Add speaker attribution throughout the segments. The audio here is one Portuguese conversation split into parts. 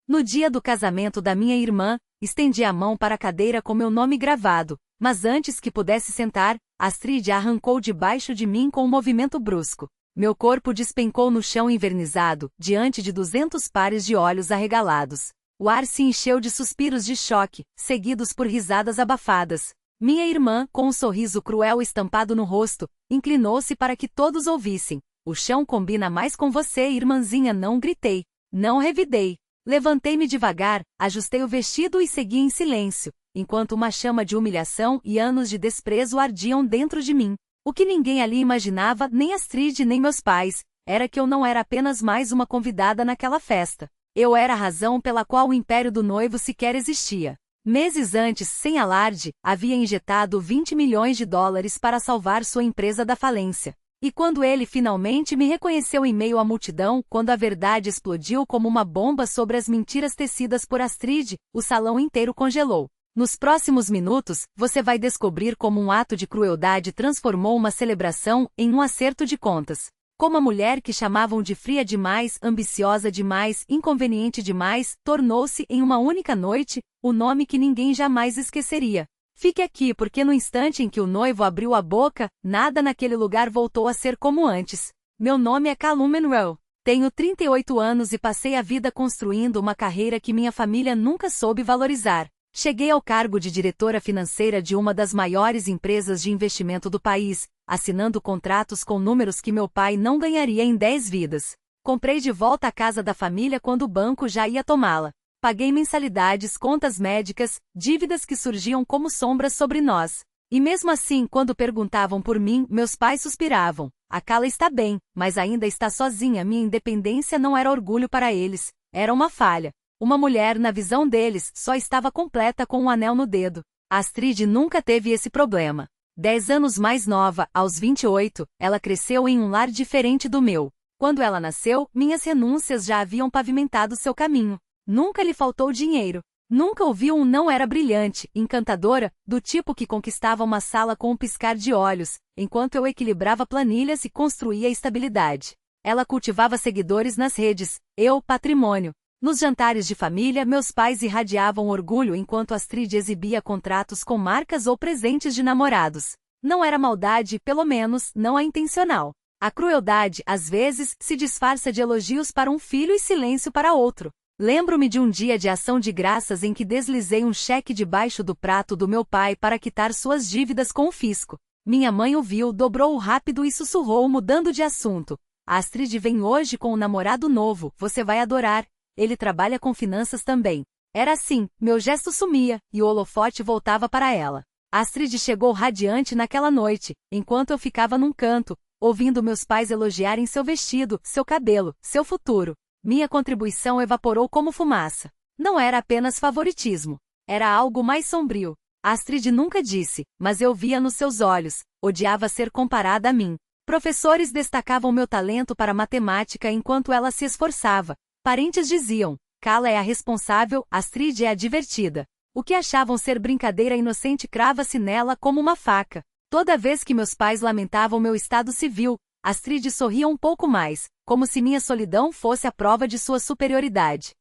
Speaker 1: No dia do casamento da minha irmã, estendi a mão para a cadeira com meu nome gravado, mas antes que pudesse sentar, Astrid a arrancou debaixo de mim com um movimento brusco. Meu corpo despencou no chão envernizado, diante de 200 pares de olhos arregalados. O ar se encheu de suspiros de choque, seguidos por risadas abafadas. Minha irmã, com um sorriso cruel estampado no rosto, inclinou-se para que todos ouvissem. O chão combina mais com você, irmãzinha, não gritei. Não revidei. Levantei-me devagar, ajustei o vestido e segui em silêncio, enquanto uma chama de humilhação e anos de desprezo ardiam dentro de mim. O que ninguém ali imaginava, nem Astrid nem meus pais, era que eu não era apenas mais uma convidada naquela festa. Eu era a razão pela qual o império do noivo sequer existia. Meses antes, sem alarde, havia injetado 20 milhões de dólares para salvar sua empresa da falência. E quando ele finalmente me reconheceu em meio à multidão, quando a verdade explodiu como uma bomba sobre as mentiras tecidas por Astrid, o salão inteiro congelou. Nos próximos minutos, você vai descobrir como um ato de crueldade transformou uma celebração em um acerto de contas. Como a mulher que chamavam de fria demais, ambiciosa demais, inconveniente demais, tornou-se em uma única noite, o nome que ninguém jamais esqueceria. Fique aqui porque no instante em que o noivo abriu a boca, nada naquele lugar voltou a ser como antes. Meu nome é Callum Monroe. Tenho 38 anos e passei a vida construindo uma carreira que minha família nunca soube valorizar. Cheguei ao cargo de diretora financeira de uma das maiores empresas de investimento do país, assinando contratos com números que meu pai não ganharia em 10 vidas. Comprei de volta a casa da família quando o banco já ia tomá-la. Paguei mensalidades, contas médicas, dívidas que surgiam como sombras sobre nós. E mesmo assim, quando perguntavam por mim, meus pais suspiravam. A Cala está bem, mas ainda está sozinha. Minha independência não era orgulho para eles, era uma falha. Uma mulher, na visão deles, só estava completa com um anel no dedo. Astrid nunca teve esse problema. 10 anos mais nova, aos 28, ela cresceu em um lar diferente do meu. Quando ela nasceu, minhas renúncias já haviam pavimentado seu caminho. Nunca lhe faltou dinheiro. Nunca ouviu um não. Era brilhante, encantadora, do tipo que conquistava uma sala com um piscar de olhos, enquanto eu equilibrava planilhas e construía estabilidade. Ela cultivava seguidores nas redes, eu, patrimônio. Nos jantares de família, meus pais irradiavam orgulho enquanto Astrid exibia contratos com marcas ou presentes de namorados. Não era maldade, pelo menos, não a intencional. A crueldade, às vezes, se disfarça de elogios para um filho e silêncio para outro. Lembro-me de um dia de ação de graças em que deslizei um cheque debaixo do prato do meu pai para quitar suas dívidas com o fisco. Minha mãe o viu, dobrou-o rápido e sussurrou mudando de assunto. Astrid vem hoje com um namorado novo, você vai adorar. Ele trabalha com finanças também. Era assim, meu gesto sumia, e o holofote voltava para ela. Astrid chegou radiante naquela noite, enquanto eu ficava num canto, ouvindo meus pais elogiarem seu vestido, seu cabelo, seu futuro. Minha contribuição evaporou como fumaça. Não era apenas favoritismo. Era algo mais sombrio. Astrid nunca disse, mas eu via nos seus olhos. Odiava ser comparada a mim. Professores destacavam meu talento para matemática enquanto ela se esforçava. Parentes diziam, Cala é a responsável, Astrid é a divertida. O que achavam ser brincadeira inocente crava-se nela como uma faca. Toda vez que meus pais lamentavam meu estado civil, Astrid sorria um pouco mais, como se minha solidão fosse a prova de sua superioridade.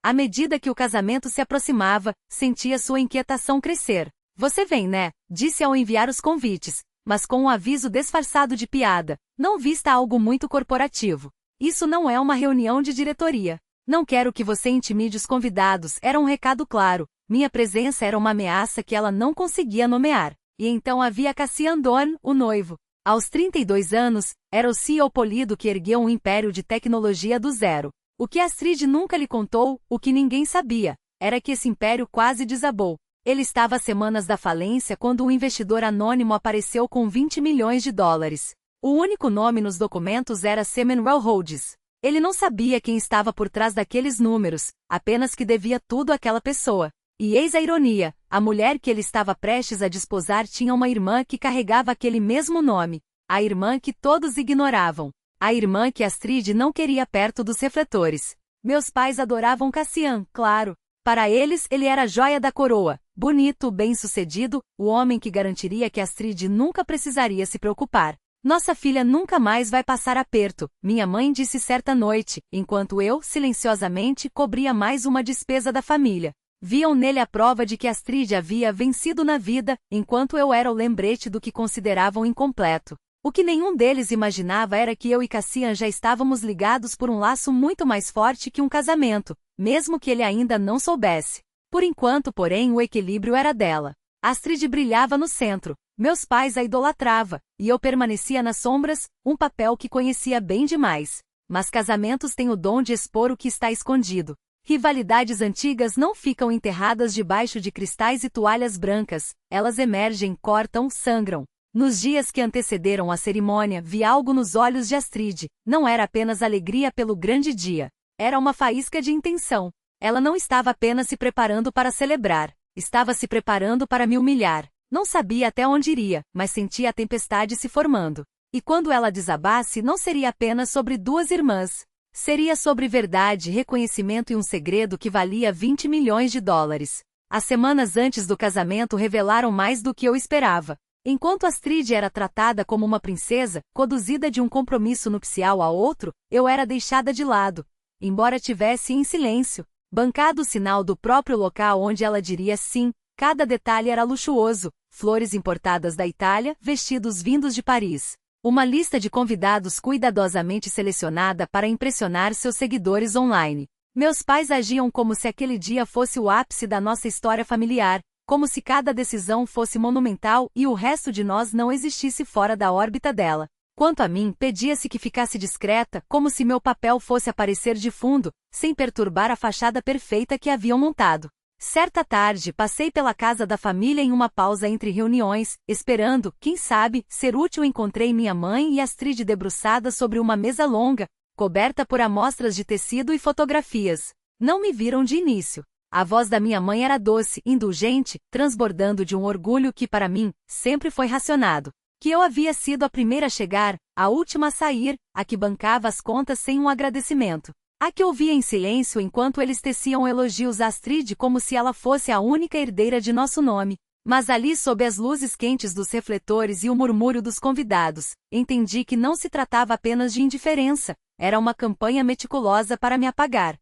Speaker 1: À medida que o casamento se aproximava, sentia sua inquietação crescer. Você vem, né? Disse ao enviar os convites, mas com um aviso disfarçado de piada, não vista algo muito corporativo. Isso não é uma reunião de diretoria. Não quero que você intimide os convidados, era um recado claro. Minha presença era uma ameaça que ela não conseguia nomear. E então havia Cassian Dorn, o noivo. Aos 32 anos, era o CEO polido que ergueu um império de tecnologia do zero. O que Astrid nunca lhe contou, o que ninguém sabia, era que esse império quase desabou. Ele estava a semanas da falência quando um investidor anônimo apareceu com 20 milhões de dólares. O único nome nos documentos era Semen Railroads. Ele não sabia quem estava por trás daqueles números, apenas que devia tudo àquela pessoa. E eis a ironia, a mulher que ele estava prestes a desposar tinha uma irmã que carregava aquele mesmo nome. A irmã que todos ignoravam. A irmã que Astrid não queria perto dos refletores. Meus pais adoravam Cassian, claro. Para eles, ele era a joia da coroa, bonito, bem-sucedido, o homem que garantiria que Astrid nunca precisaria se preocupar. Nossa filha nunca mais vai passar aperto, minha mãe disse certa noite, enquanto eu, silenciosamente, cobria mais uma despesa da família. Viam nele a prova de que Astrid havia vencido na vida, enquanto eu era o lembrete do que consideravam incompleto. O que nenhum deles imaginava era que eu e Cassian já estávamos ligados por um laço muito mais forte que um casamento, mesmo que ele ainda não soubesse. Por enquanto, porém, o equilíbrio era dela. Astrid brilhava no centro, meus pais a idolatravam, e eu permanecia nas sombras, um papel que conhecia bem demais. Mas casamentos têm o dom de expor o que está escondido. Rivalidades antigas não ficam enterradas debaixo de cristais e toalhas brancas, elas emergem, cortam, sangram. Nos dias que antecederam a cerimônia, vi algo nos olhos de Astrid, não era apenas alegria pelo grande dia. Era uma faísca de intenção. Ela não estava apenas se preparando para celebrar, estava se preparando para me humilhar. Não sabia até onde iria, mas sentia a tempestade se formando. E quando ela desabasse, não seria apenas sobre duas irmãs. Seria sobre verdade, reconhecimento e um segredo que valia 20 milhões de dólares. As semanas antes do casamento revelaram mais do que eu esperava. Enquanto Astrid era tratada como uma princesa, conduzida de um compromisso nupcial a outro, eu era deixada de lado. Embora tivesse em silêncio, bancado o sinal do próprio local onde ela diria sim, cada detalhe era luxuoso, flores importadas da Itália, vestidos vindos de Paris. Uma lista de convidados cuidadosamente selecionada para impressionar seus seguidores online. Meus pais agiam como se aquele dia fosse o ápice da nossa história familiar, como se cada decisão fosse monumental e o resto de nós não existisse fora da órbita dela. Quanto a mim, pedia-se que ficasse discreta, como se meu papel fosse aparecer de fundo, sem perturbar a fachada perfeita que haviam montado. Certa tarde, passei pela casa da família em uma pausa entre reuniões, esperando, quem sabe, ser útil. Encontrei minha mãe e Astrid debruçadas sobre uma mesa longa, coberta por amostras de tecido e fotografias. Não me viram de início. A voz da minha mãe era doce, indulgente, transbordando de um orgulho que para mim, sempre foi racionado. Que eu havia sido a primeira a chegar, a última a sair, a que bancava as contas sem um agradecimento. A que ouvia em silêncio enquanto eles teciam elogios a Astrid como se ela fosse a única herdeira de nosso nome. Mas ali, sob as luzes quentes dos refletores e o murmúrio dos convidados, entendi que não se tratava apenas de indiferença, era uma campanha meticulosa para me apagar.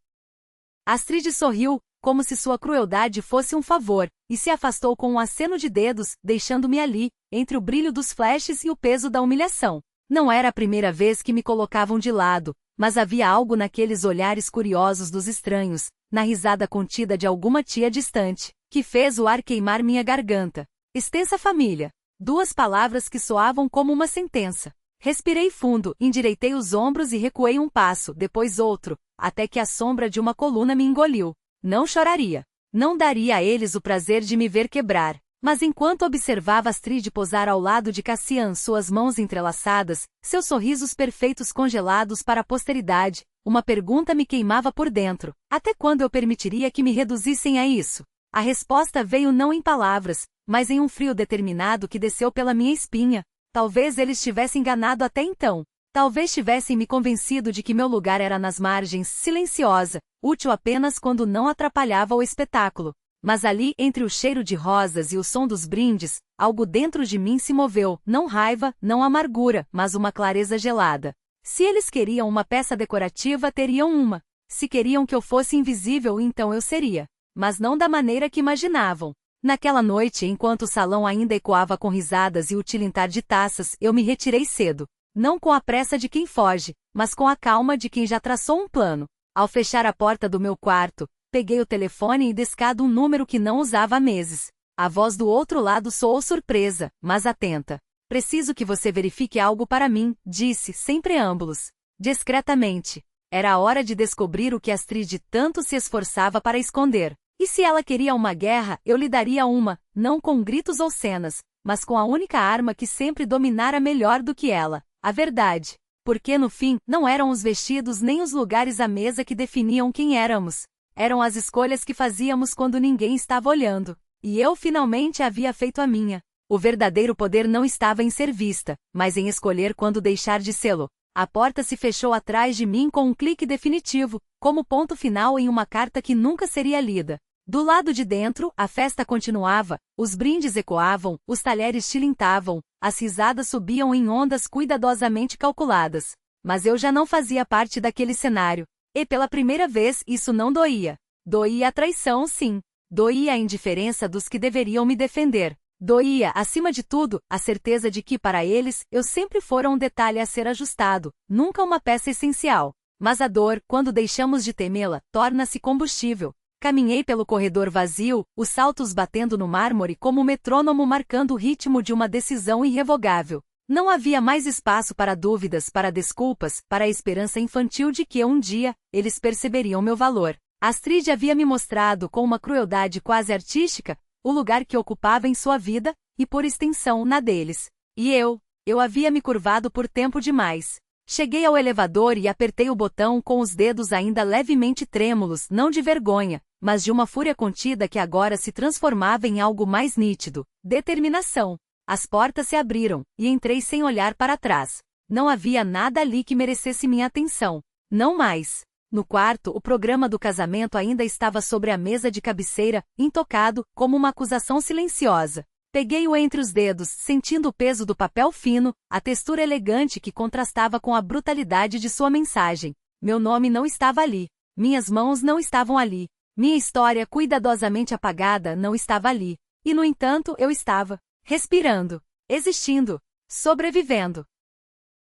Speaker 1: Astrid sorriu, como se sua crueldade fosse um favor, e se afastou com um aceno de dedos, deixando-me ali, entre o brilho dos flashes e o peso da humilhação. Não era a primeira vez que me colocavam de lado, mas havia algo naqueles olhares curiosos dos estranhos, na risada contida de alguma tia distante, que fez o ar queimar minha garganta. Extensa família. Duas palavras que soavam como uma sentença. Respirei fundo, endireitei os ombros e recuei um passo, depois outro, até que a sombra de uma coluna me engoliu. Não choraria. Não daria a eles o prazer de me ver quebrar. Mas enquanto observava Astrid posar ao lado de Cassian, suas mãos entrelaçadas, seus sorrisos perfeitos congelados para a posteridade, uma pergunta me queimava por dentro. Até quando eu permitiria que me reduzissem a isso? A resposta veio não em palavras, mas em um frio determinado que desceu pela minha espinha. Talvez eles tivessem enganado até então. Talvez tivessem me convencido de que meu lugar era nas margens, silenciosa, útil apenas quando não atrapalhava o espetáculo. Mas ali, entre o cheiro de rosas e o som dos brindes, algo dentro de mim se moveu, não raiva, não amargura, mas uma clareza gelada. Se eles queriam uma peça decorativa, teriam uma. Se queriam que eu fosse invisível, então eu seria. Mas não da maneira que imaginavam. Naquela noite, enquanto o salão ainda ecoava com risadas e o tilintar de taças, eu me retirei cedo. Não com a pressa de quem foge, mas com a calma de quem já traçou um plano. Ao fechar a porta do meu quarto, peguei o telefone e discado um número que não usava há meses. A voz do outro lado soou surpresa, mas atenta. Preciso que você verifique algo para mim, disse, sem preâmbulos. Discretamente. Era a hora de descobrir o que Astrid tanto se esforçava para esconder. E se ela queria uma guerra, eu lhe daria uma, não com gritos ou cenas, mas com a única arma que sempre dominara melhor do que ela, a verdade. Porque no fim, não eram os vestidos nem os lugares à mesa que definiam quem éramos. Eram as escolhas que fazíamos quando ninguém estava olhando. E eu finalmente havia feito a minha. O verdadeiro poder não estava em ser vista, mas em escolher quando deixar de sê-lo. A porta se fechou atrás de mim com um clique definitivo, como ponto final em uma carta que nunca seria lida. Do lado de dentro, a festa continuava, os brindes ecoavam, os talheres tilintavam, as risadas subiam em ondas cuidadosamente calculadas. Mas eu já não fazia parte daquele cenário. E pela primeira vez isso não doía. Doía a traição, sim. Doía a indiferença dos que deveriam me defender. Doía, acima de tudo, a certeza de que, para eles, eu sempre fora um detalhe a ser ajustado, nunca uma peça essencial. Mas a dor, quando deixamos de temê-la, torna-se combustível. Caminhei pelo corredor vazio, os saltos batendo no mármore como um metrônomo marcando o ritmo de uma decisão irrevogável. Não havia mais espaço para dúvidas, para desculpas, para a esperança infantil de que um dia, eles perceberiam meu valor. Astrid havia me mostrado com uma crueldade quase artística, o lugar que ocupava em sua vida, e por extensão, na deles. E eu havia me curvado por tempo demais. Cheguei ao elevador e apertei o botão com os dedos ainda levemente trêmulos, não de vergonha, mas de uma fúria contida que agora se transformava em algo mais nítido: determinação. As portas se abriram, e entrei sem olhar para trás. Não havia nada ali que merecesse minha atenção. Não mais. No quarto, o programa do casamento ainda estava sobre a mesa de cabeceira, intocado, como uma acusação silenciosa. Peguei-o entre os dedos, sentindo o peso do papel fino, a textura elegante que contrastava com a brutalidade de sua mensagem. Meu nome não estava ali. Minhas mãos não estavam ali. Minha história cuidadosamente apagada não estava ali. E, no entanto, eu estava. Respirando. Existindo. Sobrevivendo.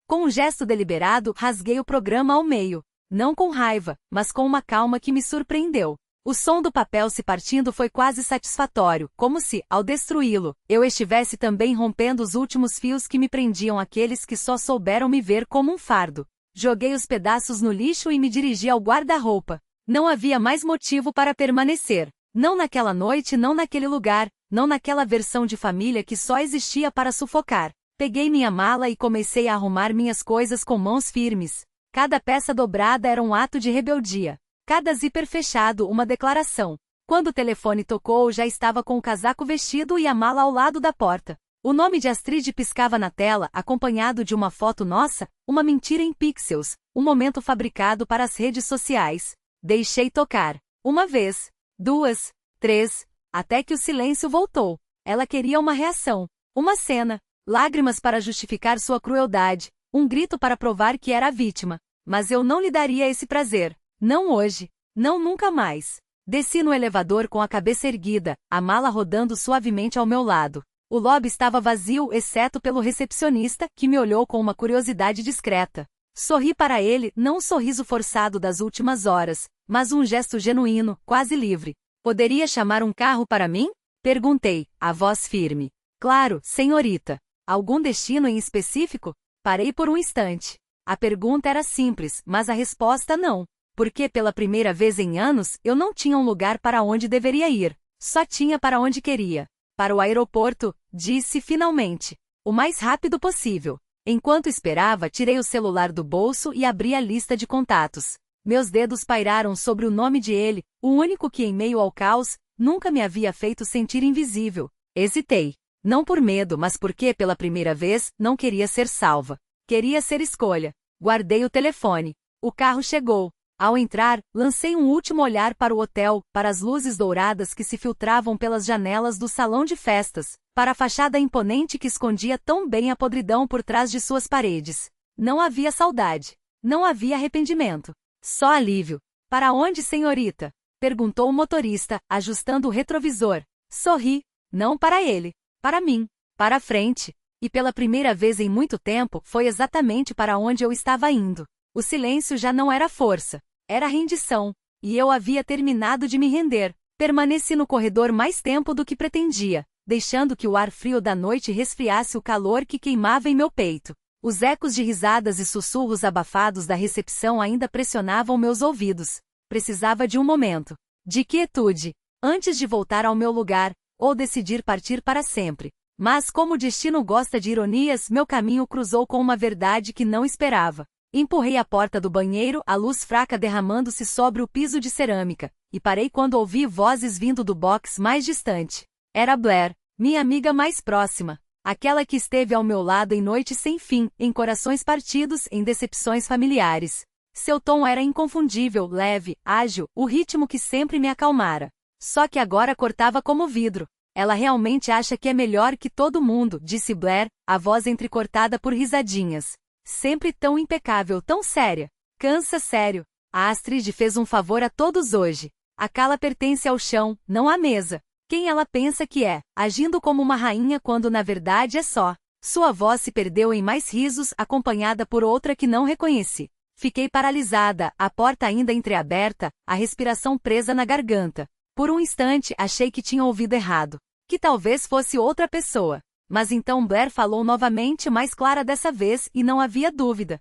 Speaker 1: Com um gesto deliberado, rasguei o programa ao meio. Não com raiva, mas com uma calma que me surpreendeu. O som do papel se partindo foi quase satisfatório, como se, ao destruí-lo, eu estivesse também rompendo os últimos fios que me prendiam àqueles que só souberam me ver como um fardo. Joguei os pedaços no lixo e me dirigi ao guarda-roupa. Não havia mais motivo para permanecer. Não naquela noite, não naquele lugar, não naquela versão de família que só existia para sufocar. Peguei minha mala e comecei a arrumar minhas coisas com mãos firmes. Cada peça dobrada era um ato de rebeldia. Cada zíper fechado, uma declaração. Quando o telefone tocou, já estava com o casaco vestido e a mala ao lado da porta. O nome de Astrid piscava na tela, acompanhado de uma foto nossa, uma mentira em pixels, um momento fabricado para as redes sociais. Deixei tocar. Uma vez, duas, três, até que o silêncio voltou. Ela queria uma reação. Uma cena. Lágrimas para justificar sua crueldade. Um grito para provar que era a vítima. Mas eu não lhe daria esse prazer. Não hoje. Não nunca mais. Desci no elevador com a cabeça erguida, a mala rodando suavemente ao meu lado. O lobby estava vazio, exceto pelo recepcionista, que me olhou com uma curiosidade discreta. Sorri para ele, não um sorriso forçado das últimas horas, mas um gesto genuíno, quase livre. Poderia chamar um carro para mim? Perguntei, a voz firme. Claro, senhorita. Algum destino em específico? Parei por um instante. A pergunta era simples, mas a resposta não. Porque pela primeira vez em anos, eu não tinha um lugar para onde deveria ir. Só tinha para onde queria. Para o aeroporto, disse finalmente. O mais rápido possível. Enquanto esperava, tirei o celular do bolso e abri a lista de contatos. Meus dedos pairaram sobre o nome de ele, o único que em meio ao caos, nunca me havia feito sentir invisível. Hesitei. Não por medo, mas porque, pela primeira vez, não queria ser salva. Queria ser escolha. Guardei o telefone. O carro chegou. Ao entrar, lancei um último olhar para o hotel, para as luzes douradas que se filtravam pelas janelas do salão de festas, para a fachada imponente que escondia tão bem a podridão por trás de suas paredes. Não havia saudade. Não havia arrependimento. Só alívio. Para onde, senhorita? Perguntou o motorista, ajustando o retrovisor. Sorri. Não para ele. Para mim. Para frente. E pela primeira vez em muito tempo, foi exatamente para onde eu estava indo. O silêncio já não era força. Era rendição. E eu havia terminado de me render. Permaneci no corredor mais tempo do que pretendia, deixando que o ar frio da noite resfriasse o calor que queimava em meu peito. Os ecos de risadas e sussurros abafados da recepção ainda pressionavam meus ouvidos. Precisava de um momento de quietude, antes de voltar ao meu lugar, ou decidir partir para sempre. Mas como o destino gosta de ironias, meu caminho cruzou com uma verdade que não esperava. Empurrei a porta do banheiro, a luz fraca derramando-se sobre o piso de cerâmica, e parei quando ouvi vozes vindo do box mais distante. Era Blair, minha amiga mais próxima, aquela que esteve ao meu lado em noites sem fim, em corações partidos, em decepções familiares. Seu tom era inconfundível, leve, ágil, o ritmo que sempre me acalmara. Só que agora cortava como vidro. Ela realmente acha que é melhor que todo mundo, disse Blair, a voz entrecortada por risadinhas. Sempre tão impecável, tão séria. Cansa sério. A Astrid fez um favor a todos hoje. A cala pertence ao chão, não à mesa. Quem ela pensa que é, agindo como uma rainha quando na verdade é só. Sua voz se perdeu em mais risos, acompanhada por outra que não reconheci. Fiquei paralisada, a porta ainda entreaberta, a respiração presa na garganta. Por um instante achei que tinha ouvido errado. Que talvez fosse outra pessoa. Mas então Blair falou novamente, mais clara dessa vez, e não havia dúvida.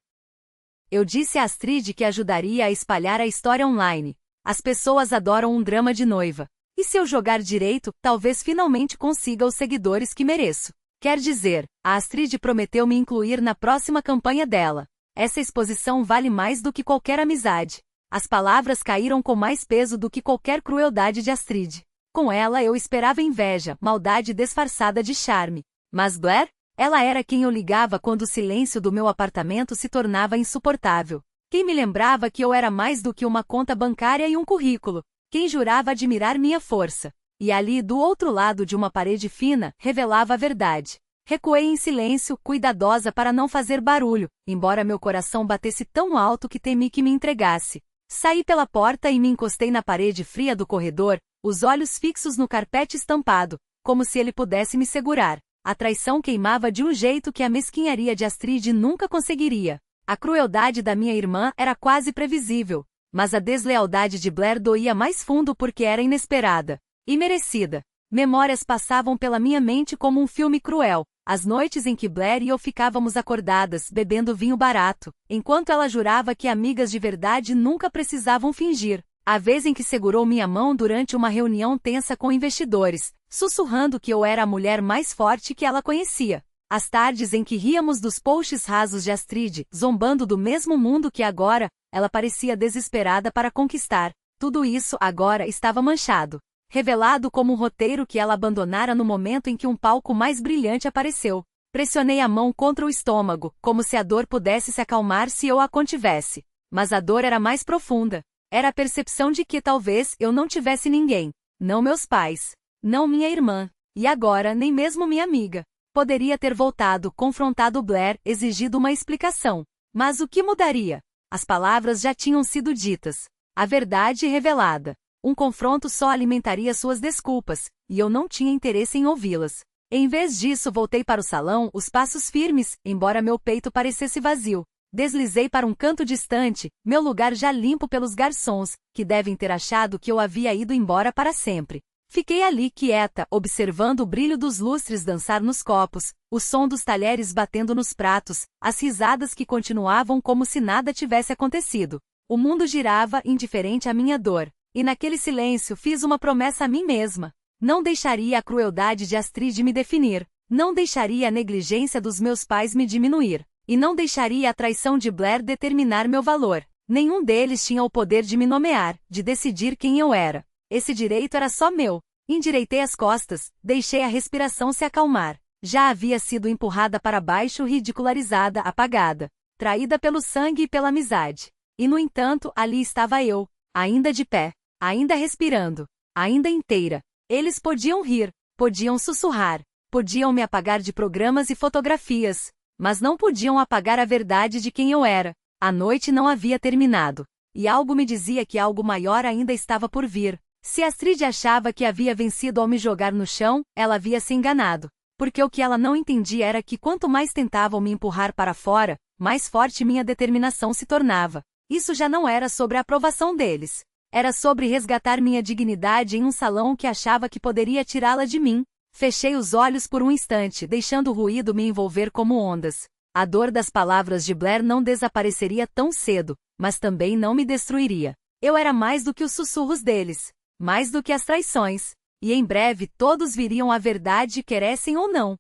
Speaker 1: Eu disse a Astrid que ajudaria a espalhar a história online. As pessoas adoram um drama de noiva. E se eu jogar direito, talvez finalmente consiga os seguidores que mereço. Quer dizer, a Astrid prometeu me incluir na próxima campanha dela. Essa exposição vale mais do que qualquer amizade. As palavras caíram com mais peso do que qualquer crueldade de Astrid. Com ela eu esperava inveja, maldade disfarçada de charme. Mas Blair? Ela era quem eu ligava quando o silêncio do meu apartamento se tornava insuportável. Quem me lembrava que eu era mais do que uma conta bancária e um currículo. Quem jurava admirar minha força. E ali, do outro lado de uma parede fina, revelava a verdade. Recuei em silêncio, cuidadosa para não fazer barulho, embora meu coração batesse tão alto que temi que me entregasse. Saí pela porta e me encostei na parede fria do corredor, os olhos fixos no carpete estampado, como se ele pudesse me segurar. A traição queimava de um jeito que a mesquinharia de Astrid nunca conseguiria. A crueldade da minha irmã era quase previsível, mas a deslealdade de Blair doía mais fundo porque era inesperada. E merecida. Memórias passavam pela minha mente como um filme cruel. As noites em que Blair e eu ficávamos acordadas, bebendo vinho barato, enquanto ela jurava que amigas de verdade nunca precisavam fingir. A vez em que segurou minha mão durante uma reunião tensa com investidores, sussurrando que eu era a mulher mais forte que ela conhecia. As tardes em que ríamos dos posts rasos de Astrid, zombando do mesmo mundo que agora, ela parecia desesperada para conquistar. Tudo isso agora estava manchado. Revelado como um roteiro que ela abandonara no momento em que um palco mais brilhante apareceu. Pressionei a mão contra o estômago, como se a dor pudesse se acalmar se eu a contivesse. Mas a dor era mais profunda. Era a percepção de que talvez eu não tivesse ninguém. Não meus pais. Não minha irmã. E agora nem mesmo minha amiga. Poderia ter voltado, confrontado Blair, exigido uma explicação. Mas o que mudaria? As palavras já tinham sido ditas. A verdade revelada. Um confronto só alimentaria suas desculpas, e eu não tinha interesse em ouvi-las. Em vez disso voltei para o salão, os passos firmes, embora meu peito parecesse vazio. Deslizei para um canto distante, meu lugar já limpo pelos garçons, que devem ter achado que eu havia ido embora para sempre. Fiquei ali quieta, observando o brilho dos lustres dançar nos copos, o som dos talheres batendo nos pratos, as risadas que continuavam como se nada tivesse acontecido. O mundo girava, indiferente à minha dor. E naquele silêncio fiz uma promessa a mim mesma. Não deixaria a crueldade de Astrid me definir. Não deixaria a negligência dos meus pais me diminuir. E não deixaria a traição de Blair determinar meu valor. Nenhum deles tinha o poder de me nomear, de decidir quem eu era. Esse direito era só meu. Endireitei as costas, deixei a respiração se acalmar. Já havia sido empurrada para baixo, ridicularizada, apagada. Traída pelo sangue e pela amizade. E no entanto, ali estava eu, ainda de pé. Ainda respirando, ainda inteira. Eles podiam rir, podiam sussurrar, podiam me apagar de programas e fotografias, mas não podiam apagar a verdade de quem eu era. A noite não havia terminado, e algo me dizia que algo maior ainda estava por vir. Se Astrid achava que havia vencido ao me jogar no chão, ela havia se enganado, porque o que ela não entendia era que quanto mais tentavam me empurrar para fora, mais forte minha determinação se tornava. Isso já não era sobre a aprovação deles. Era sobre resgatar minha dignidade em um salão que achava que poderia tirá-la de mim. Fechei os olhos por um instante, deixando o ruído me envolver como ondas. A dor das palavras de Blair não desapareceria tão cedo, mas também não me destruiria. Eu era mais do que os sussurros deles, mais do que as traições, e em breve todos viriam a verdade, queressem ou não.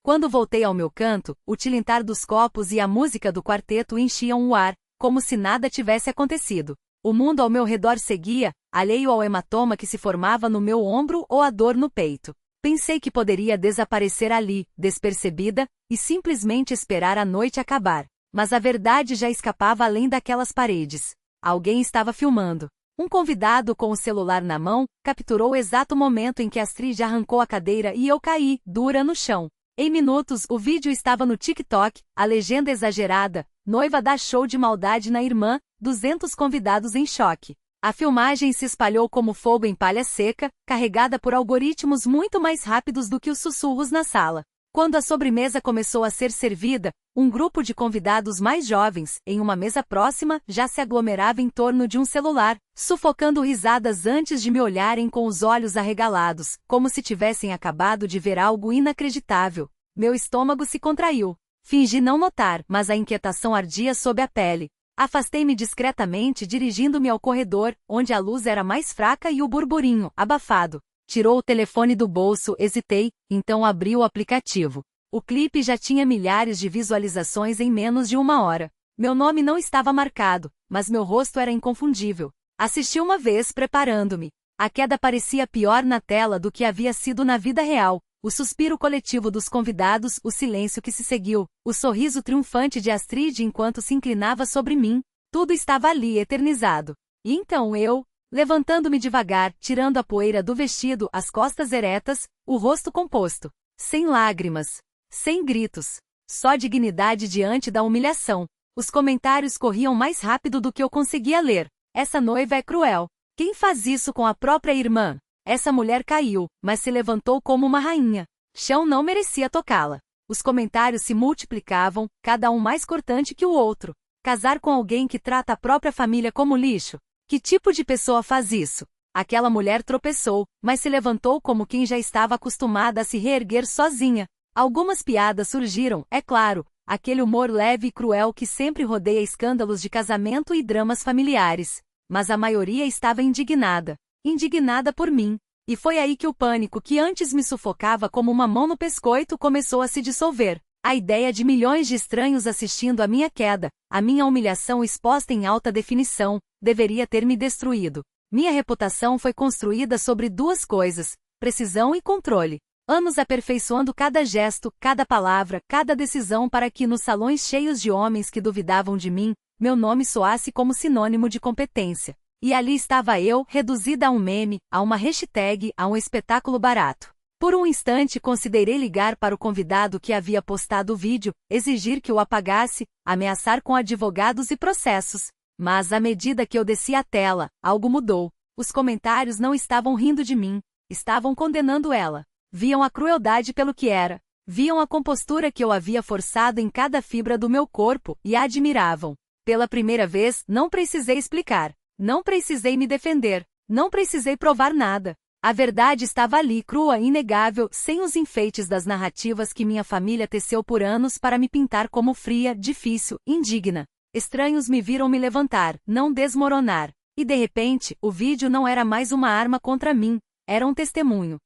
Speaker 1: Quando voltei ao meu canto, o tilintar dos copos e a música do quarteto enchiam o ar, como se nada tivesse acontecido. O mundo ao meu redor seguia, alheio ao hematoma que se formava no meu ombro ou a dor no peito. Pensei que poderia desaparecer ali, despercebida, e simplesmente esperar a noite acabar. Mas a verdade já escapava além daquelas paredes. Alguém estava filmando. Um convidado com o celular na mão, capturou o exato momento em que Astrid arrancou a cadeira e eu caí, dura no chão. Em minutos, o vídeo estava no TikTok, a legenda exagerada, noiva dá show de maldade na irmã, 200 convidados em choque. A filmagem se espalhou como fogo em palha seca, carregada por algoritmos muito mais rápidos do que os sussurros na sala. Quando a sobremesa começou a ser servida, um grupo de convidados mais jovens, em uma mesa próxima, já se aglomerava em torno de um celular, sufocando risadas antes de me olharem com os olhos arregalados, como se tivessem acabado de ver algo inacreditável. Meu estômago se contraiu. Fingi não notar, mas a inquietação ardia sob a pele. Afastei-me discretamente, dirigindo-me ao corredor, onde a luz era mais fraca e o burburinho, abafado. Tirou o telefone do bolso, hesitei, então abri o aplicativo. O clipe já tinha milhares de visualizações em menos de uma hora. Meu nome não estava marcado, mas meu rosto era inconfundível. Assisti uma vez preparando-me. A queda parecia pior na tela do que havia sido na vida real. O suspiro coletivo dos convidados, o silêncio que se seguiu, o sorriso triunfante de Astrid enquanto se inclinava sobre mim. Tudo estava ali eternizado. E então eu, levantando-me devagar, tirando a poeira do vestido, as costas eretas, o rosto composto. Sem lágrimas. Sem gritos. Só dignidade diante da humilhação. Os comentários corriam mais rápido do que eu conseguia ler. Essa noiva é cruel. Quem faz isso com a própria irmã? Essa mulher caiu, mas se levantou como uma rainha. Chão não merecia tocá-la. Os comentários se multiplicavam, cada um mais cortante que o outro. Casar com alguém que trata a própria família como lixo? Que tipo de pessoa faz isso? Aquela mulher tropeçou, mas se levantou como quem já estava acostumada a se reerguer sozinha. Algumas piadas surgiram, é claro, aquele humor leve e cruel que sempre rodeia escândalos de casamento e dramas familiares. Mas a maioria estava indignada. Indignada por mim. E foi aí que o pânico que antes me sufocava como uma mão no pescoço começou a se dissolver. A ideia de milhões de estranhos assistindo a minha queda, a minha humilhação exposta em alta definição, deveria ter me destruído. Minha reputação foi construída sobre duas coisas: precisão e controle. Anos aperfeiçoando cada gesto, cada palavra, cada decisão para que nos salões cheios de homens que duvidavam de mim, meu nome soasse como sinônimo de competência. E ali estava eu, reduzida a um meme, a uma hashtag, a um espetáculo barato. Por um instante considerei ligar para o convidado que havia postado o vídeo, exigir que o apagasse, ameaçar com advogados e processos. Mas à medida que eu descia a tela, algo mudou. Os comentários não estavam rindo de mim, estavam condenando ela. Viam a crueldade pelo que era. Viam a compostura que eu havia forçado em cada fibra do meu corpo e a admiravam. Pela primeira vez, não precisei explicar. Não precisei me defender. Não precisei provar nada. A verdade estava ali, crua, inegável, sem os enfeites das narrativas que minha família teceu por anos para me pintar como fria, difícil, indigna. Estranhos me viram me levantar, não desmoronar. E de repente, o vídeo não era mais uma arma contra mim, era um testemunho.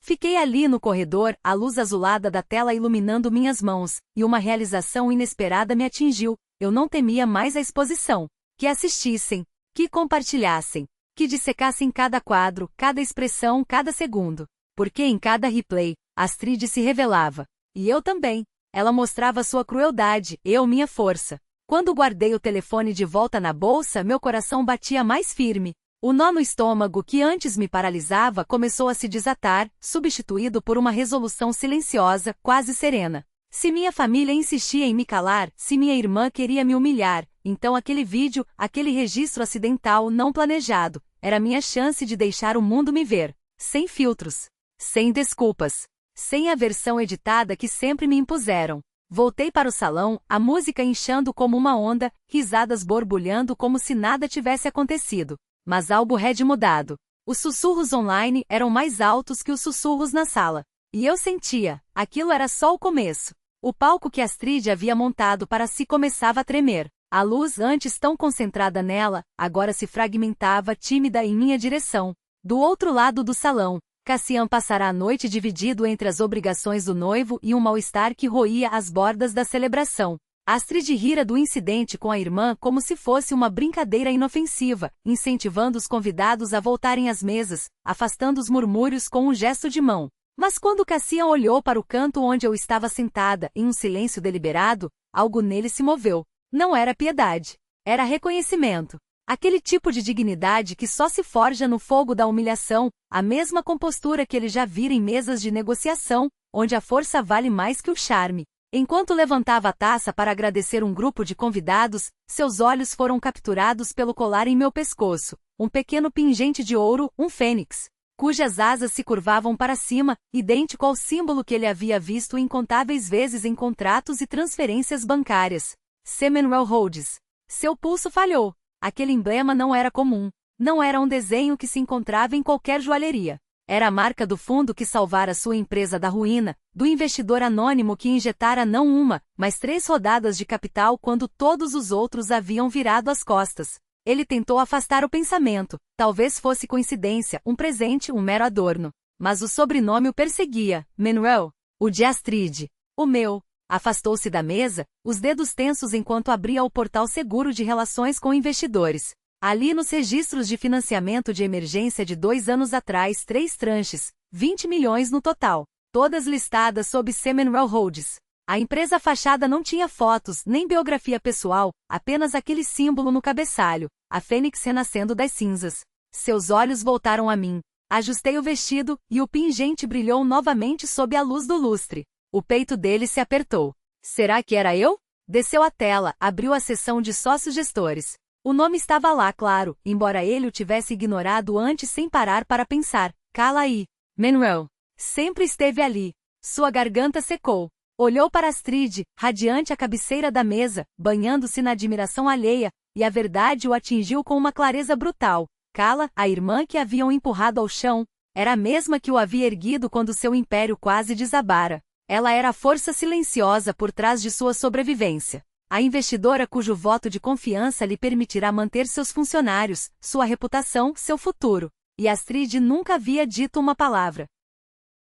Speaker 1: Fiquei ali no corredor, a luz azulada da tela iluminando minhas mãos, e uma realização inesperada me atingiu. Eu não temia mais a exposição. Que assistissem, que compartilhassem, que dissecassem cada quadro, cada expressão, cada segundo. Porque em cada replay, Astrid se revelava. E eu também. Ela mostrava sua crueldade, eu minha força. Quando guardei o telefone de volta na bolsa, meu coração batia mais firme. O nó no estômago que antes me paralisava começou a se desatar, substituído por uma resolução silenciosa, quase serena. Se minha família insistia em me calar, se minha irmã queria me humilhar, então aquele vídeo, aquele registro acidental não planejado, era minha chance de deixar o mundo me ver. Sem filtros. Sem desculpas. Sem a versão editada que sempre me impuseram. Voltei para o salão, a música inchando como uma onda, risadas borbulhando como se nada tivesse acontecido. Mas algo had mudado. Os sussurros online eram mais altos que os sussurros na sala. E eu sentia, aquilo era só o começo. O palco que Astrid havia montado para si começava a tremer. A luz, antes tão concentrada nela, agora se fragmentava tímida em minha direção. Do outro lado do salão, Cassian passará a noite dividido entre as obrigações do noivo e um mal-estar que roía as bordas da celebração. Astrid rira do incidente com a irmã como se fosse uma brincadeira inofensiva, incentivando os convidados a voltarem às mesas, afastando os murmúrios com um gesto de mão. Mas quando Cassian olhou para o canto onde eu estava sentada, em um silêncio deliberado, algo nele se moveu. Não era piedade. Era reconhecimento. Aquele tipo de dignidade que só se forja no fogo da humilhação, a mesma compostura que ele já vira em mesas de negociação, onde a força vale mais que o charme. Enquanto levantava a taça para agradecer um grupo de convidados, seus olhos foram capturados pelo colar em meu pescoço, um pequeno pingente de ouro, um fênix, cujas asas se curvavam para cima, idêntico ao símbolo que ele havia visto incontáveis vezes em contratos e transferências bancárias. Semenwell Rhodes. Seu pulso falhou. Aquele emblema não era comum. Não era um desenho que se encontrava em qualquer joalheria. Era a marca do fundo que salvara sua empresa da ruína, do investidor anônimo que injetara não uma, mas 3 rodadas de capital quando todos os outros haviam virado as costas. Ele tentou afastar o pensamento. Talvez fosse coincidência, um presente, um mero adorno. Mas o sobrenome o perseguia. Manuel. O de Astrid. O meu. Afastou-se da mesa, os dedos tensos enquanto abria o portal seguro de relações com investidores. Ali nos registros de financiamento de emergência de 2 anos atrás, 3 tranches, 20 milhões no total, todas listadas sob Semenwell Rhodes. A empresa fachada não tinha fotos, nem biografia pessoal, apenas aquele símbolo no cabeçalho, a fênix renascendo das cinzas. Seus olhos voltaram a mim. Ajustei o vestido, e o pingente brilhou novamente sob a luz do lustre. O peito dele se apertou. Será que era eu? Desceu a tela, abriu a seção de sócios gestores. O nome estava lá, claro, embora ele o tivesse ignorado antes sem parar para pensar. Cala aí. Manuel. Sempre esteve ali. Sua garganta secou. Olhou para Astrid, radiante à cabeceira da mesa, banhando-se na admiração alheia, e a verdade o atingiu com uma clareza brutal. Cala, a irmã que haviam empurrado ao chão, era a mesma que o havia erguido quando seu império quase desabara. Ela era a força silenciosa por trás de sua sobrevivência. A investidora cujo voto de confiança lhe permitirá manter seus funcionários, sua reputação, seu futuro. E Astrid nunca havia dito uma palavra.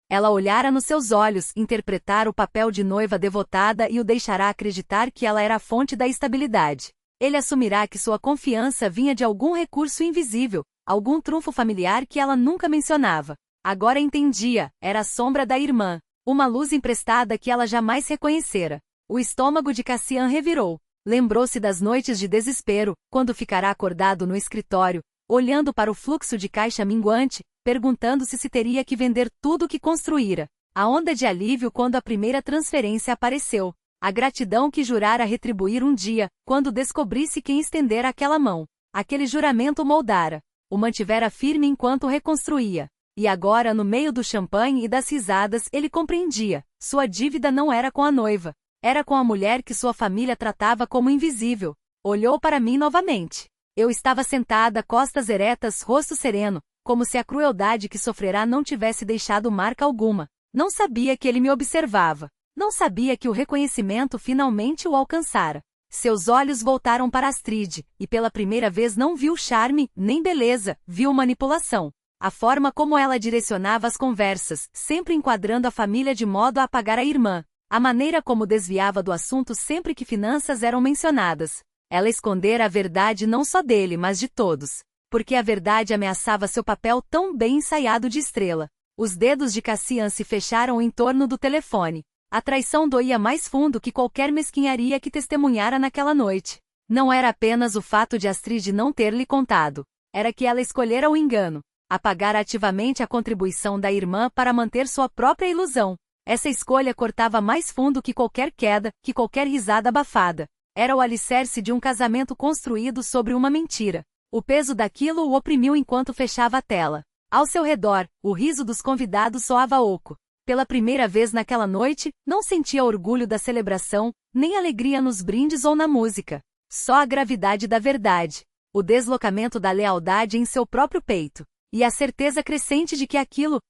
Speaker 1: Ela olhara nos seus olhos, interpretara o papel de noiva devotada e o deixará acreditar que ela era a fonte da estabilidade. Ele assumirá que sua confiança vinha de algum recurso invisível, algum trunfo familiar que ela nunca mencionava. Agora entendia, era a sombra da irmã. Uma luz emprestada que ela jamais reconhecera. O estômago de Cassian revirou. Lembrou-se das noites de desespero, quando ficará acordado no escritório, olhando para o fluxo de caixa minguante, perguntando-se se teria que vender tudo o que construíra. A onda de alívio quando a primeira transferência apareceu. A gratidão que jurara retribuir um dia, quando descobrisse quem estendera aquela mão. Aquele juramento moldara. O mantivera firme enquanto reconstruía. E agora, no meio do champanhe e das risadas, ele compreendia. Sua dívida não era com a noiva. Era com a mulher que sua família tratava como invisível. Olhou para mim novamente. Eu estava sentada, costas eretas, rosto sereno, como se a crueldade que sofrerá não tivesse deixado marca alguma. Não sabia que ele me observava. Não sabia que o reconhecimento finalmente o alcançara. Seus olhos voltaram para Astrid, e pela primeira vez não viu charme, nem beleza, viu manipulação. A forma como ela direcionava as conversas, sempre enquadrando a família de modo a apagar a irmã. A maneira como desviava do assunto sempre que finanças eram mencionadas. Ela escondera a verdade não só dele, mas de todos. Porque a verdade ameaçava seu papel tão bem ensaiado de estrela. Os dedos de Cassian se fecharam em torno do telefone. A traição doía mais fundo que qualquer mesquinharia que testemunhara naquela noite. Não era apenas o fato de Astrid não ter lhe contado. Era que ela escolhera o engano. Apagar ativamente a contribuição da irmã para manter sua própria ilusão. Essa escolha cortava mais fundo que qualquer queda, que qualquer risada abafada. Era o alicerce de um casamento construído sobre uma mentira. O peso daquilo o oprimiu enquanto fechava a tela. Ao seu redor, o riso dos convidados soava oco. Pela primeira vez naquela noite, não sentia orgulho da celebração, nem alegria nos brindes ou na música. Só a gravidade da verdade. O deslocamento da lealdade em seu próprio peito. E a certeza crescente de que aquilo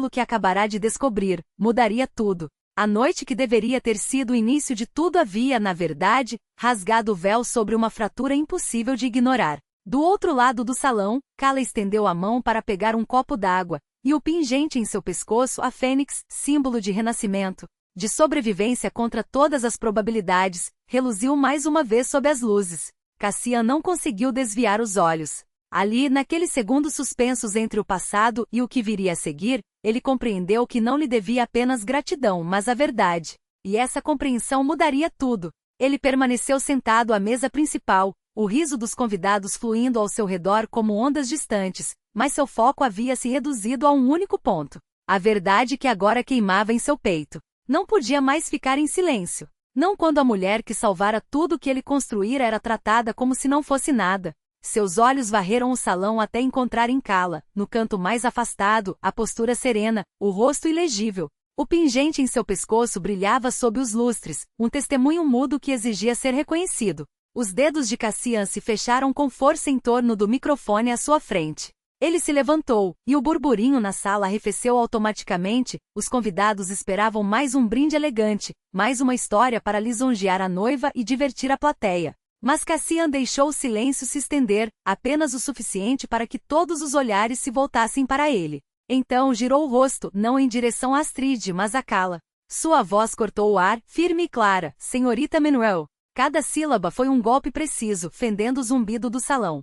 Speaker 1: que acabará de descobrir, mudaria tudo. A noite que deveria ter sido o início de tudo havia, na verdade, rasgado o véu sobre uma fratura impossível de ignorar. Do outro lado do salão, Cala estendeu a mão para pegar um copo d'água, e o pingente em seu pescoço, a fênix, símbolo de renascimento, de sobrevivência contra todas as probabilidades, reluziu mais uma vez sob as luzes. Cassian não conseguiu desviar os olhos. Ali, naqueles segundos suspensos entre o passado e o que viria a seguir, ele compreendeu que não lhe devia apenas gratidão, mas a verdade. E essa compreensão mudaria tudo. Ele permaneceu sentado à mesa principal, o riso dos convidados fluindo ao seu redor como ondas distantes, mas seu foco havia se reduzido a um único ponto. A verdade que agora queimava em seu peito. Não podia mais ficar em silêncio. Não quando a mulher que salvara tudo que ele construíra era tratada como se não fosse nada. Seus olhos varreram o salão até encontrar em Kala, no canto mais afastado, a postura serena, o rosto ilegível. O pingente em seu pescoço brilhava sob os lustres, um testemunho mudo que exigia ser reconhecido. Os dedos de Cassian se fecharam com força em torno do microfone à sua frente. Ele se levantou, e o burburinho na sala arrefeceu automaticamente. Os convidados esperavam mais um brinde elegante, mais uma história para lisonjear a noiva e divertir a plateia. Mas Cassian deixou o silêncio se estender, apenas o suficiente para que todos os olhares se voltassem para ele. Então girou o rosto, não em direção a Astrid, mas a Kala. Sua voz cortou o ar, firme e clara, Senhorita Manuel. Cada sílaba foi um golpe preciso, fendendo o zumbido do salão.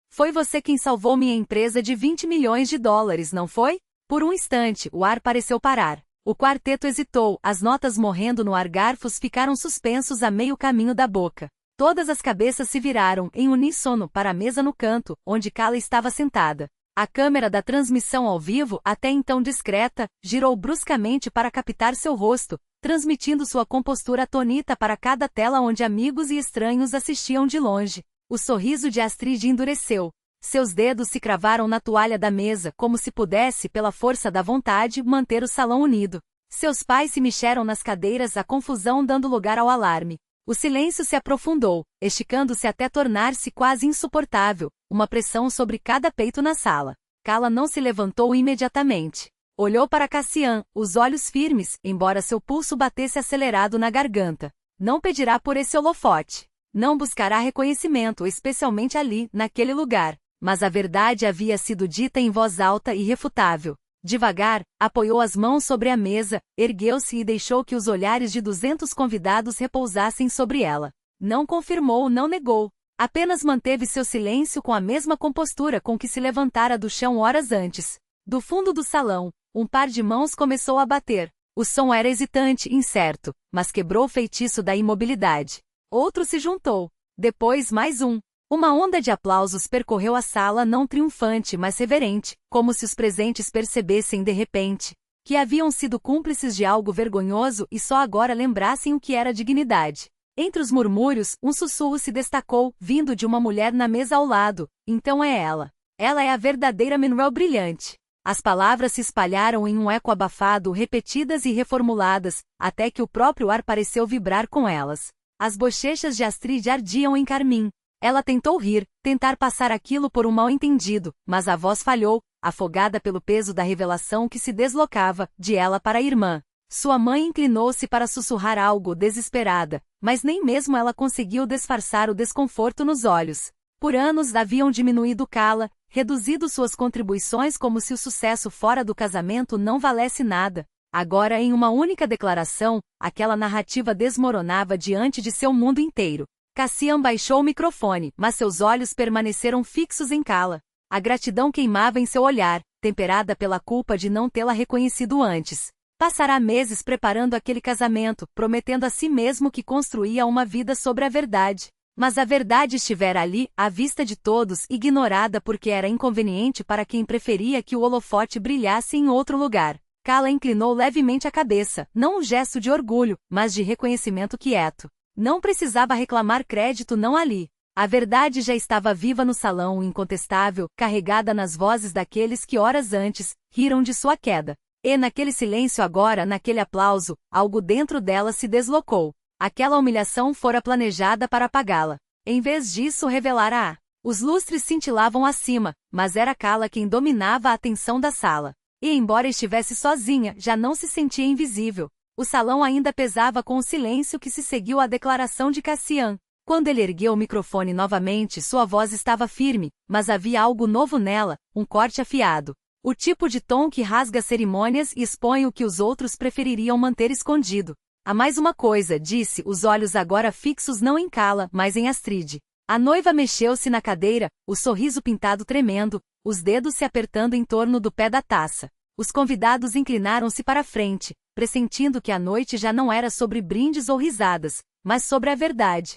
Speaker 1: Foi você quem salvou minha empresa de 20 milhões de dólares, não foi? Por um instante, o ar pareceu parar. O quarteto hesitou, as notas morrendo no ar, garfos ficaram suspensos a meio caminho da boca. Todas as cabeças se viraram, em uníssono, para a mesa no canto, onde Kala estava sentada. A câmera da transmissão ao vivo, até então discreta, girou bruscamente para captar seu rosto, transmitindo sua compostura atônita para cada tela onde amigos e estranhos assistiam de longe. O sorriso de Astrid endureceu. Seus dedos se cravaram na toalha da mesa, como se pudesse, pela força da vontade, manter o salão unido. Seus pais se mexeram nas cadeiras, a confusão dando lugar ao alarme. O silêncio se aprofundou, esticando-se até tornar-se quase insuportável, uma pressão sobre cada peito na sala. Kala não se levantou imediatamente. Olhou para Cassian, os olhos firmes, embora seu pulso batesse acelerado na garganta. Não pedirá por esse holofote. Não buscará reconhecimento, especialmente ali, naquele lugar. Mas a verdade havia sido dita em voz alta e irrefutável. Devagar, apoiou as mãos sobre a mesa, ergueu-se e deixou que os olhares de 200 convidados repousassem sobre ela. Não confirmou, não negou. Apenas manteve seu silêncio com a mesma compostura com que se levantara do chão horas antes. Do fundo do salão, um par de mãos começou a bater. O som era hesitante, incerto, mas quebrou o feitiço da imobilidade. Outro se juntou. Depois mais um. Uma onda de aplausos percorreu a sala, não triunfante, mas reverente, como se os presentes percebessem de repente que haviam sido cúmplices de algo vergonhoso e só agora lembrassem o que era dignidade. Entre os murmúrios, um sussurro se destacou, vindo de uma mulher na mesa ao lado. Então é ela. Ela é a verdadeira Manuel brilhante. As palavras se espalharam em um eco abafado, repetidas e reformuladas, até que o próprio ar pareceu vibrar com elas. As bochechas de Astrid ardiam em carmim. Ela tentou rir, tentar passar aquilo por um mal-entendido, mas a voz falhou, afogada pelo peso da revelação que se deslocava, de ela para a irmã. Sua mãe inclinou-se para sussurrar algo, desesperada, mas nem mesmo ela conseguiu disfarçar o desconforto nos olhos. Por anos haviam diminuído Kala, reduzido suas contribuições como se o sucesso fora do casamento não valesse nada. Agora, em uma única declaração, aquela narrativa desmoronava diante de seu mundo inteiro. Cassian baixou o microfone, mas seus olhos permaneceram fixos em Kala. A gratidão queimava em seu olhar, temperada pela culpa de não tê-la reconhecido antes. Passará meses preparando aquele casamento, prometendo a si mesmo que construía uma vida sobre a verdade. Mas a verdade estivera ali, à vista de todos, ignorada porque era inconveniente para quem preferia que o holofote brilhasse em outro lugar. Kala inclinou levemente a cabeça, não um gesto de orgulho, mas de reconhecimento quieto. Não precisava reclamar crédito não ali. A verdade já estava viva no salão, incontestável, carregada nas vozes daqueles que horas antes riram de sua queda. E naquele silêncio agora, naquele aplauso, algo dentro dela se deslocou. Aquela humilhação fora planejada para apagá-la. Em vez disso, revelara-a. Os lustres cintilavam acima, mas era Kala quem dominava a atenção da sala. E embora estivesse sozinha, já não se sentia invisível. O salão ainda pesava com o silêncio que se seguiu à declaração de Cassian. Quando ele ergueu o microfone novamente, sua voz estava firme, mas havia algo novo nela, um corte afiado. O tipo de tom que rasga cerimônias e expõe o que os outros prefeririam manter escondido. Há mais uma coisa, disse, os olhos agora fixos não em Kala, mas em Astrid. A noiva mexeu-se na cadeira, o sorriso pintado tremendo, os dedos se apertando em torno do pé da taça. Os convidados inclinaram-se para a frente, pressentindo que a noite já não era sobre brindes ou risadas, mas sobre a verdade.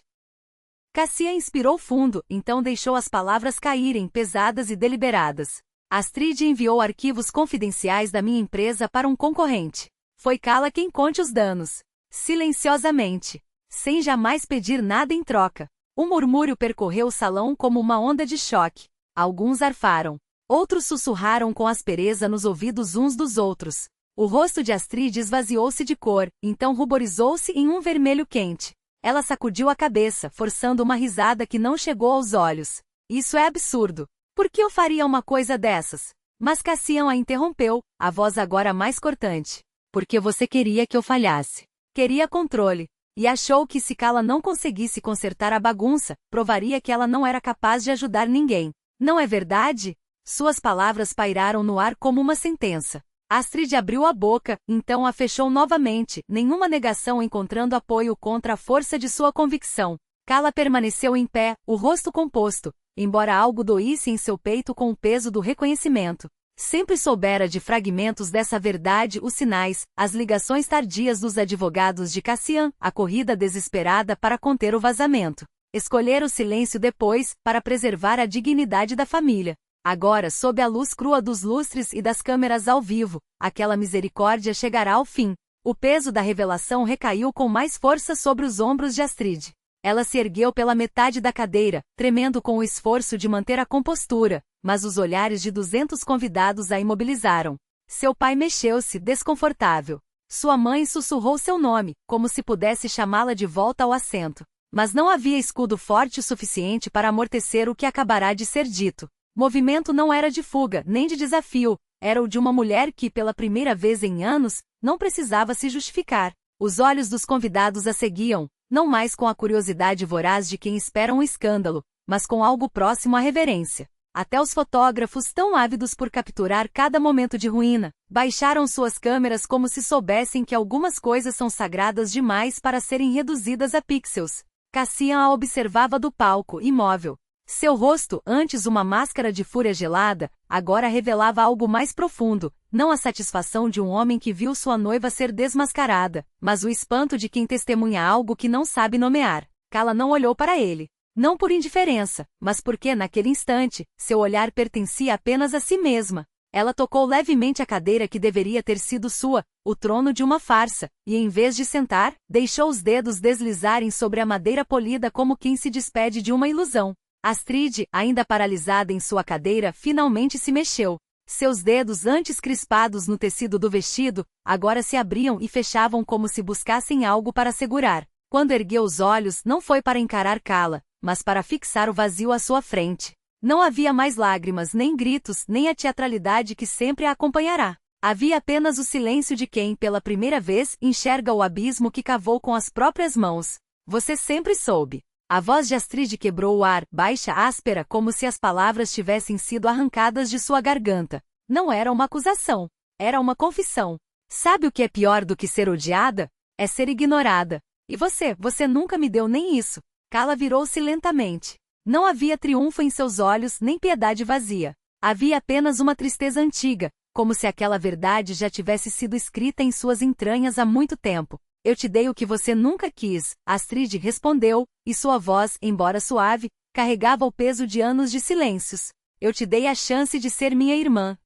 Speaker 1: Cassian inspirou fundo, então deixou as palavras caírem pesadas e deliberadas. Astrid enviou arquivos confidenciais da minha empresa para um concorrente. Foi Kala quem conte os danos. Silenciosamente. Sem jamais pedir nada em troca. Um murmúrio percorreu o salão como uma onda de choque. Alguns arfaram. Outros sussurraram com aspereza nos ouvidos uns dos outros. O rosto de Astrid esvaziou-se de cor, então ruborizou-se em um vermelho quente. Ela sacudiu a cabeça, forçando uma risada que não chegou aos olhos. Isso é absurdo. Por que eu faria uma coisa dessas? Mas Cassian a interrompeu, a voz agora mais cortante. Porque você queria que eu falhasse. Queria controle. E achou que se Kala não conseguisse consertar a bagunça, provaria que ela não era capaz de ajudar ninguém. Não é verdade? Suas palavras pairaram no ar como uma sentença. Astrid abriu a boca, então a fechou novamente, nenhuma negação encontrando apoio contra a força de sua convicção. Kala permaneceu em pé, o rosto composto, embora algo doísse em seu peito com o peso do reconhecimento. Sempre soubera de fragmentos dessa verdade os sinais, as ligações tardias dos advogados de Cassian, a corrida desesperada para conter o vazamento. Escolher o silêncio depois, para preservar a dignidade da família. Agora, sob a luz crua dos lustres e das câmeras ao vivo, aquela misericórdia chegará ao fim. O peso da revelação recaiu com mais força sobre os ombros de Astrid. Ela se ergueu pela metade da cadeira, tremendo com o esforço de manter a compostura, mas os olhares de 200 convidados a imobilizaram. Seu pai mexeu-se, desconfortável. Sua mãe sussurrou seu nome, como se pudesse chamá-la de volta ao assento. Mas não havia escudo forte o suficiente para amortecer o que acabará de ser dito. Movimento não era de fuga, nem de desafio, era o de uma mulher que, pela primeira vez em anos, não precisava se justificar. Os olhos dos convidados a seguiam, não mais com a curiosidade voraz de quem espera um escândalo, mas com algo próximo à reverência. Até os fotógrafos, tão ávidos por capturar cada momento de ruína, baixaram suas câmeras como se soubessem que algumas coisas são sagradas demais para serem reduzidas a pixels. Cassian a observava do palco, imóvel. Seu rosto, antes uma máscara de fúria gelada, agora revelava algo mais profundo, não a satisfação de um homem que viu sua noiva ser desmascarada, mas o espanto de quem testemunha algo que não sabe nomear. Kala não olhou para ele. Não por indiferença, mas porque, naquele instante, seu olhar pertencia apenas a si mesma. Ela tocou levemente a cadeira que deveria ter sido sua, o trono de uma farsa, e em vez de sentar, deixou os dedos deslizarem sobre a madeira polida como quem se despede de uma ilusão. Astrid, ainda paralisada em sua cadeira, finalmente se mexeu. Seus dedos, antes crispados no tecido do vestido, agora se abriam e fechavam como se buscassem algo para segurar. Quando ergueu os olhos, não foi para encarar Kala, mas para fixar o vazio à sua frente. Não havia mais lágrimas, nem gritos, nem a teatralidade que sempre a acompanhará. Havia apenas o silêncio de quem, pela primeira vez, enxerga o abismo que cavou com as próprias mãos. Você sempre soube. A voz de Astrid quebrou o ar, baixa, áspera, como se as palavras tivessem sido arrancadas de sua garganta. Não era uma acusação. Era uma confissão. Sabe o que é pior do que ser odiada? É ser ignorada. E você nunca me deu nem isso. Kala virou-se lentamente. Não havia triunfo em seus olhos, nem piedade vazia. Havia apenas uma tristeza antiga, como se aquela verdade já tivesse sido escrita em suas entranhas há muito tempo. Eu te dei o que você nunca quis, Astrid respondeu, e sua voz, embora suave, carregava o peso de anos de silêncios. Eu te dei a chance de ser minha irmã.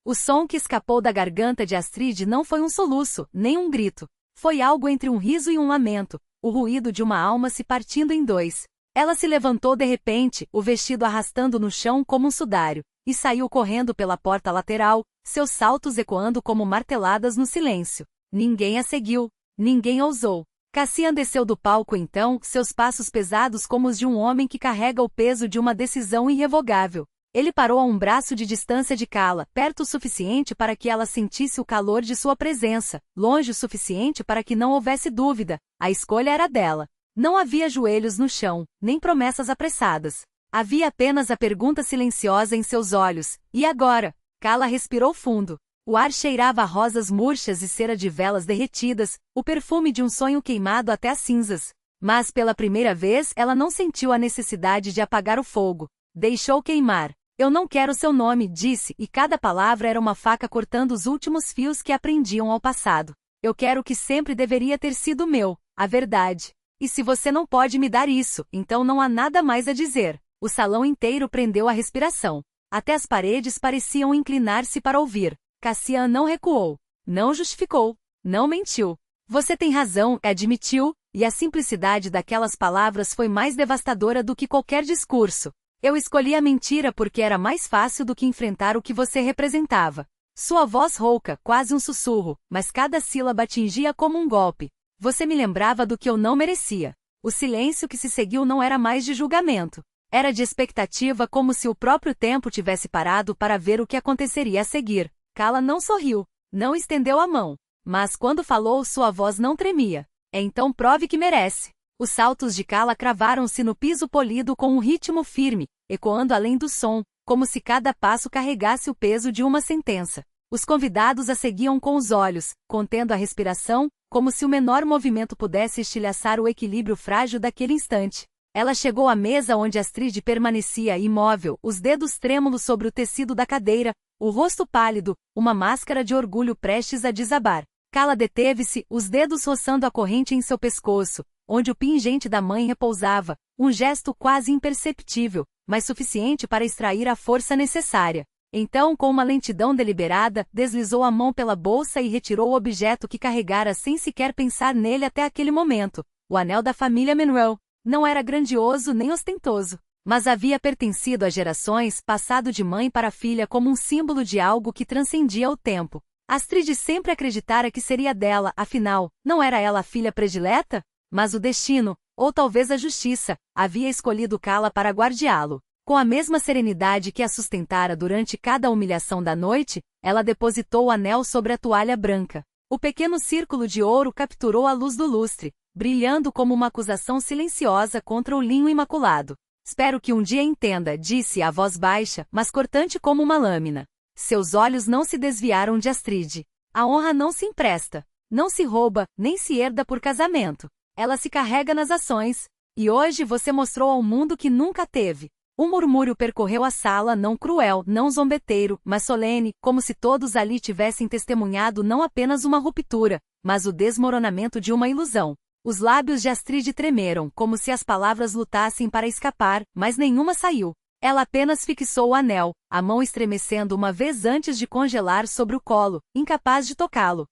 Speaker 1: O som que escapou da garganta de Astrid não foi um soluço, nem um grito. Foi algo entre um riso e um lamento, o ruído de uma alma se partindo em dois. Ela se levantou de repente, o vestido arrastando no chão como um sudário, e saiu correndo pela porta lateral, seus saltos ecoando como marteladas no silêncio. Ninguém a seguiu. Ninguém ousou. Cassian desceu do palco então, seus passos pesados como os de um homem que carrega o peso de uma decisão irrevogável. Ele parou a um braço de distância de Kala, perto o suficiente para que ela sentisse o calor de sua presença, longe o suficiente para que não houvesse dúvida, a escolha era dela. Não havia joelhos no chão, nem promessas apressadas. Havia apenas a pergunta silenciosa em seus olhos, e agora? Kala respirou fundo. O ar cheirava a rosas murchas e cera de velas derretidas, o perfume de um sonho queimado até as cinzas. Mas pela primeira vez ela não sentiu a necessidade de apagar o fogo. Deixou queimar. Eu não quero seu nome, disse, e cada palavra era uma faca cortando os últimos fios que aprendiam ao passado. Eu quero o que sempre deveria ter sido meu, a verdade. E se você não pode me dar isso, então não há nada mais a dizer. O salão inteiro prendeu a respiração. Até as paredes pareciam inclinar-se para ouvir. Cassian não recuou. Não justificou. Não mentiu. Você tem razão, admitiu, e a simplicidade daquelas palavras foi mais devastadora do que qualquer discurso. Eu escolhi a mentira porque era mais fácil do que enfrentar o que você representava. Sua voz rouca, quase um sussurro, mas cada sílaba atingia como um golpe. Você me lembrava do que eu não merecia. O silêncio que se seguiu não era mais de julgamento. Era de expectativa, como se o próprio tempo tivesse parado para ver o que aconteceria a seguir. Kala não sorriu. Não estendeu a mão. Mas quando falou, sua voz não tremia. Então prove que merece. Os saltos de Kala cravaram-se no piso polido com um ritmo firme, ecoando além do som, como se cada passo carregasse o peso de uma sentença. Os convidados a seguiam com os olhos, contendo a respiração, como se o menor movimento pudesse estilhaçar o equilíbrio frágil daquele instante. Ela chegou à mesa onde Astrid permanecia imóvel, os dedos trêmulos sobre o tecido da cadeira, o rosto pálido, uma máscara de orgulho prestes a desabar. Kala deteve-se, os dedos roçando a corrente em seu pescoço, onde o pingente da mãe repousava, um gesto quase imperceptível, mas suficiente para extrair a força necessária. Então, com uma lentidão deliberada, deslizou a mão pela bolsa e retirou o objeto que carregara sem sequer pensar nele até aquele momento, o anel da família Monroe. Não era grandioso nem ostentoso, mas havia pertencido a gerações, passado de mãe para filha como um símbolo de algo que transcendia o tempo. Astrid sempre acreditara que seria dela, afinal, não era ela a filha predileta? Mas o destino, ou talvez a justiça, havia escolhido Kala para guardiá-lo. Com a mesma serenidade que a sustentara durante cada humilhação da noite, ela depositou o anel sobre a toalha branca. O pequeno círculo de ouro capturou a luz do lustre, brilhando como uma acusação silenciosa contra o linho imaculado. Espero que um dia entenda, disse a voz baixa, mas cortante como uma lâmina. Seus olhos não se desviaram de Astrid. A honra não se empresta, não se rouba, nem se herda por casamento. Ela se carrega nas ações. E hoje você mostrou ao mundo que nunca teve. Um murmúrio percorreu a sala, não cruel, não zombeteiro, mas solene, como se todos ali tivessem testemunhado não apenas uma ruptura, mas o desmoronamento de uma ilusão. Os lábios de Astrid tremeram, como se as palavras lutassem para escapar, mas nenhuma saiu. Ela apenas fixou o anel, a mão estremecendo uma vez antes de congelar sobre o colo, incapaz de tocá-lo.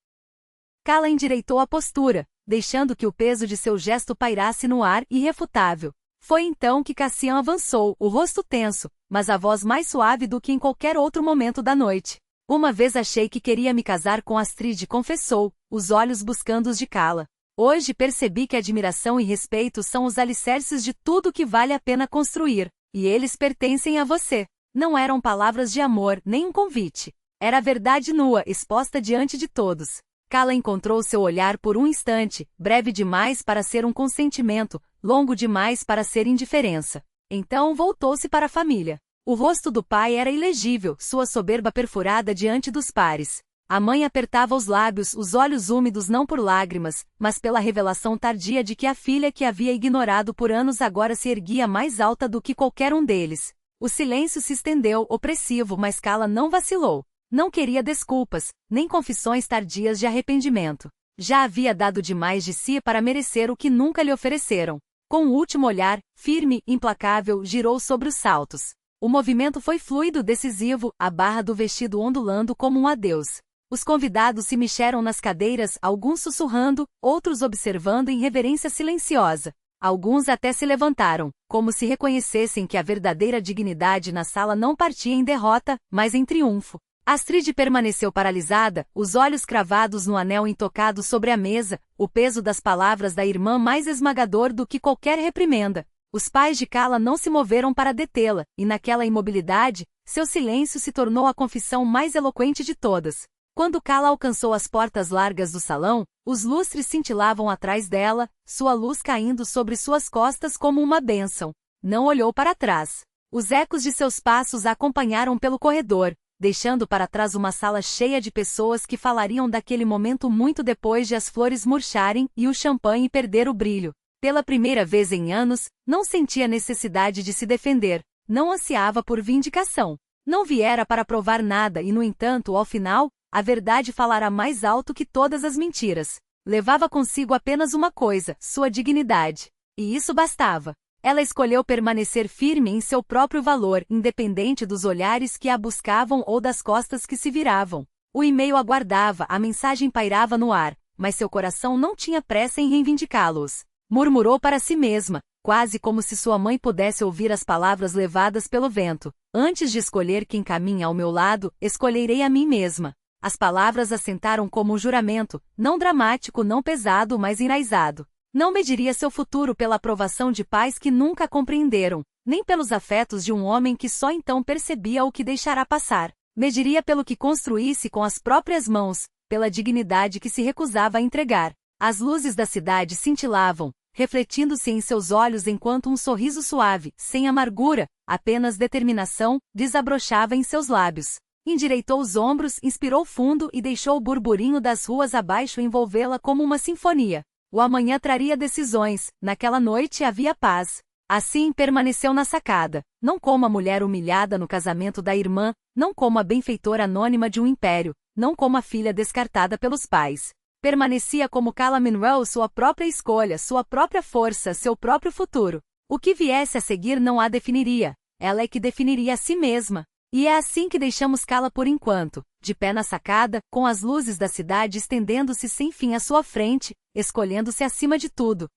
Speaker 1: Kala endireitou a postura, deixando que o peso de seu gesto pairasse no ar irrefutável. Foi então que Cassian avançou, o rosto tenso, mas a voz mais suave do que em qualquer outro momento da noite. Uma vez achei que queria me casar com Astrid, confessou, os olhos buscando os de Kala. Hoje percebi que admiração e respeito são os alicerces de tudo que vale a pena construir, e eles pertencem a você. Não eram palavras de amor, nem um convite. Era a verdade nua, exposta diante de todos. Kala encontrou seu olhar por um instante, breve demais para ser um consentimento, longo demais para ser indiferença. Então voltou-se para a família. O rosto do pai era ilegível, sua soberba perfurada diante dos pares. A mãe apertava os lábios, os olhos úmidos não por lágrimas, mas pela revelação tardia de que a filha que havia ignorado por anos agora se erguia mais alta do que qualquer um deles. O silêncio se estendeu, opressivo, mas Kala não vacilou. Não queria desculpas, nem confissões tardias de arrependimento. Já havia dado demais de si para merecer o que nunca lhe ofereceram. Com o último olhar, firme, implacável, girou sobre os saltos. O movimento foi fluido, decisivo, a barra do vestido ondulando como um adeus. Os convidados se mexeram nas cadeiras, alguns sussurrando, outros observando em reverência silenciosa. Alguns até se levantaram, como se reconhecessem que a verdadeira dignidade na sala não partia em derrota, mas em triunfo. Astrid permaneceu paralisada, os olhos cravados no anel intocado sobre a mesa, o peso das palavras da irmã mais esmagador do que qualquer reprimenda. Os pais de Kala não se moveram para detê-la, e naquela imobilidade, seu silêncio se tornou a confissão mais eloquente de todas. Quando Kala alcançou as portas largas do salão, os lustres cintilavam atrás dela, sua luz caindo sobre suas costas como uma bênção. Não olhou para trás. Os ecos de seus passos a acompanharam pelo corredor, deixando para trás uma sala cheia de pessoas que falariam daquele momento muito depois de as flores murcharem e o champanhe perder o brilho. Pela primeira vez em anos, não sentia necessidade de se defender, não ansiava por vindicação. Não viera para provar nada e, no entanto, ao final, a verdade falará mais alto que todas as mentiras. Levava consigo apenas uma coisa, sua dignidade. E isso bastava. Ela escolheu permanecer firme em seu próprio valor, independente dos olhares que a buscavam ou das costas que se viravam. O e-mail aguardava, a mensagem pairava no ar, mas seu coração não tinha pressa em reivindicá-los. Murmurou para si mesma, quase como se sua mãe pudesse ouvir as palavras levadas pelo vento. Antes de escolher quem caminha ao meu lado, escolherei a mim mesma. As palavras assentaram como um juramento, não dramático, não pesado, mas enraizado. Não mediria seu futuro pela aprovação de pais que nunca compreenderam, nem pelos afetos de um homem que só então percebia o que deixará passar. Mediria pelo que construísse com as próprias mãos, pela dignidade que se recusava a entregar. As luzes da cidade cintilavam, refletindo-se em seus olhos enquanto um sorriso suave, sem amargura, apenas determinação, desabrochava em seus lábios. Endireitou os ombros, inspirou fundo e deixou o burburinho das ruas abaixo envolvê-la como uma sinfonia. O amanhã traria decisões, naquela noite havia paz. Assim permaneceu na sacada, não como a mulher humilhada no casamento da irmã, não como a benfeitora anônima de um império, não como a filha descartada pelos pais. Permanecia como Cala Monroe, sua própria escolha, sua própria força, seu próprio futuro. O que viesse a seguir não a definiria, ela é que definiria a si mesma. E é assim que deixamos Cala por enquanto, de pé na sacada, com as luzes da cidade estendendo-se sem fim à sua frente, escolhendo-se acima de tudo.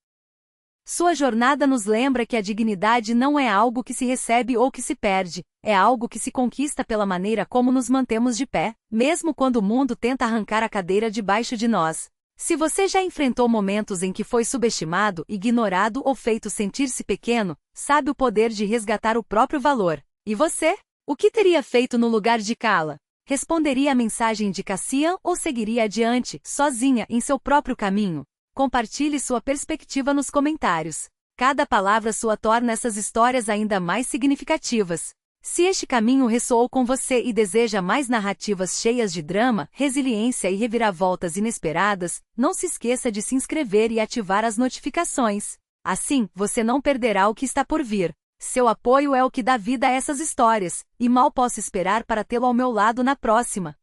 Speaker 1: Sua jornada nos lembra que a dignidade não é algo que se recebe ou que se perde, é algo que se conquista pela maneira como nos mantemos de pé, mesmo quando o mundo tenta arrancar a cadeira debaixo de nós. Se você já enfrentou momentos em que foi subestimado, ignorado ou feito sentir-se pequeno, sabe o poder de resgatar o próprio valor. E você? O que teria feito no lugar de Cala? Responderia a mensagem de Cassian ou seguiria adiante, sozinha, em seu próprio caminho? Compartilhe sua perspectiva nos comentários. Cada palavra sua torna essas histórias ainda mais significativas. Se este caminho ressoou com você e deseja mais narrativas cheias de drama, resiliência e reviravoltas inesperadas, não se esqueça de se inscrever e ativar as notificações. Assim, você não perderá o que está por vir. Seu apoio é o que dá vida a essas histórias, e mal posso esperar para tê-lo ao meu lado na próxima.